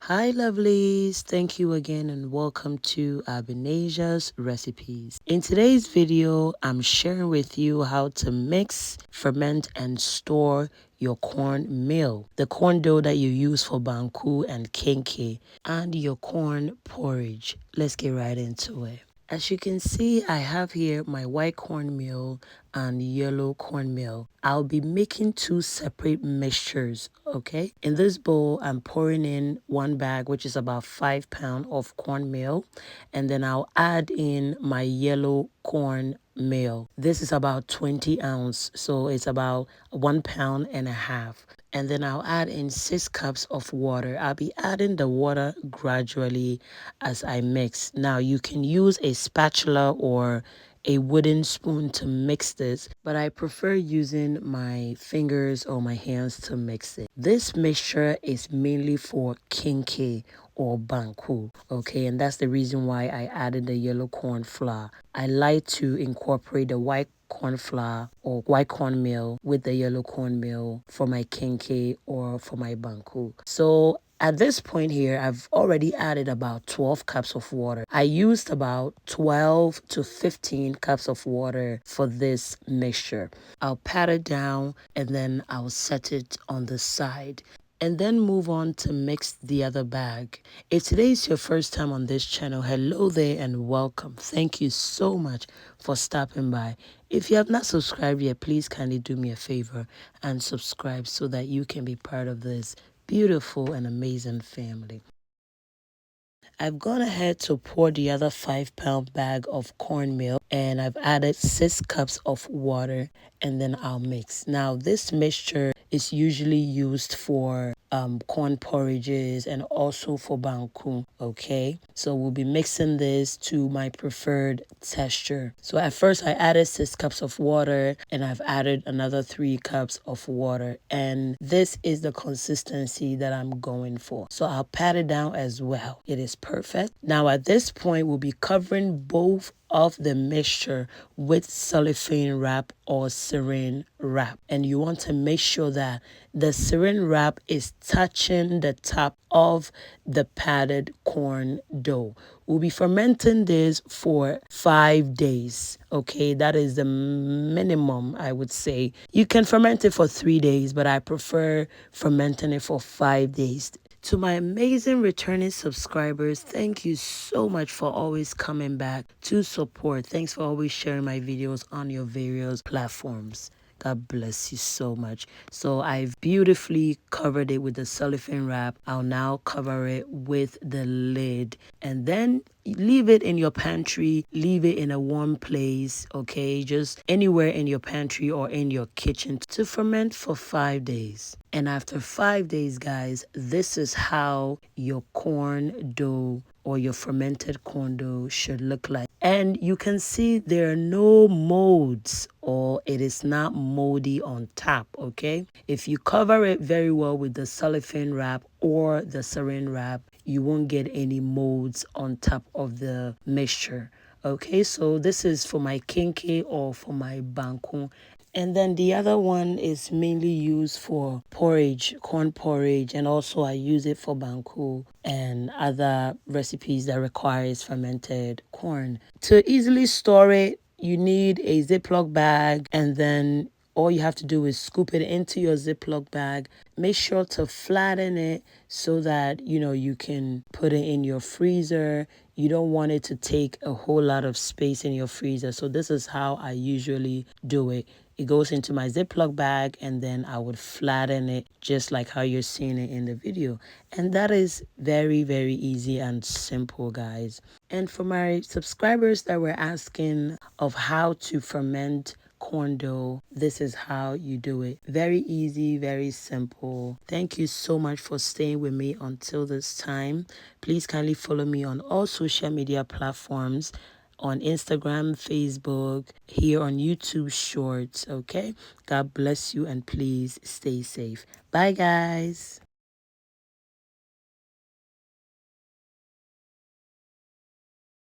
Hi lovelies, thank you again and welcome to Abinasia's Recipes. In today's video, I'm sharing with you how to mix, ferment and store your corn meal, the corn dough that you use for banku and kenke, and your corn porridge. Let's get right into it. As you can see, I have here my white cornmeal and yellow cornmeal. I'll be making two separate mixtures, okay? In this bowl, I'm pouring in one bag, which is about 5 pounds of cornmeal, and then I'll add in my yellow cornmeal. This is about 20 ounces, so it's about 1.5 pounds. And then I'll add in 6 cups of water. I'll be adding the water gradually as I mix. Now you can use a spatula or a wooden spoon to mix this, but I prefer using my fingers or my hands to mix it. This mixture is mainly for kenke or banku, okay, and that's the reason why I added the yellow corn flour. I like to incorporate the white corn flour or white cornmeal with the yellow cornmeal for my kenke or for my banku. So at this point here, I've already added about 12 cups of water. I used about 12 to 15 cups of water for this mixture. I'll pat it down and then I'll set it on the side and then move on to mix the other bag. If today is your first time on this channel, hello there and welcome. Thank you so much for stopping by. If you have not subscribed yet, please kindly do me a favor and subscribe so that you can be part of this beautiful and amazing family. I've gone ahead to pour the other 5-pound bag of cornmeal and I've added 6 cups of water and then I'll mix. Now this mixture is usually used for corn porridges and also for banku, okay? So we'll be mixing this to my preferred texture. So at first I added 6 cups of water and I've added another 3 cups of water, and this is the consistency that I'm going for. So I'll pat it down as well. It is perfect. Now at this point we'll be covering both of the mixture with cellophane wrap or saran wrap, and you want to make sure that the saran wrap is touching the top of the patted corn dough. We'll be fermenting this for 5 days, okay? That is the minimum, I would say. You can ferment it for 3 days, but I prefer fermenting it for 5 days. To my amazing returning subscribers, thank you so much for always coming back to support. Thanks for always sharing my videos on your various platforms. God bless you so much. So I've beautifully covered it with the cellophane wrap. I'll now cover it with the lid and then leave it in your pantry. Leave it in a warm place, okay? Just anywhere in your pantry or in your kitchen to ferment for 5 days. And after 5 days, guys, this is how your corn dough or your fermented corn dough should look like. And you can see there are no molds or it is not moldy on top, okay? If you cover it very well with the cellophane wrap or the saran wrap, you won't get any molds on top of the mixture. Okay, so this is for my kenke or for my banku. And then the other one is mainly used for porridge, corn porridge, and also I use it for banku and other recipes that requires fermented corn. To easily store it, you need a Ziploc bag, and then all you have to do is scoop it into your Ziploc bag. Make sure to flatten it so that, you can put it in your freezer. You don't want it to take a whole lot of space in your freezer. So this is how I usually do it. It goes into my Ziploc bag and then I would flatten it just like how you're seeing it in the video. And that is very, very easy and simple, guys. And for my subscribers that were asking of how to ferment corn dough, this is how you do it. Very easy, very simple. Thank you so much for staying with me until this time. Please kindly follow me on all social media platforms, on Instagram, Facebook, here on YouTube Shorts, okay? God bless you and please stay safe. Bye, guys.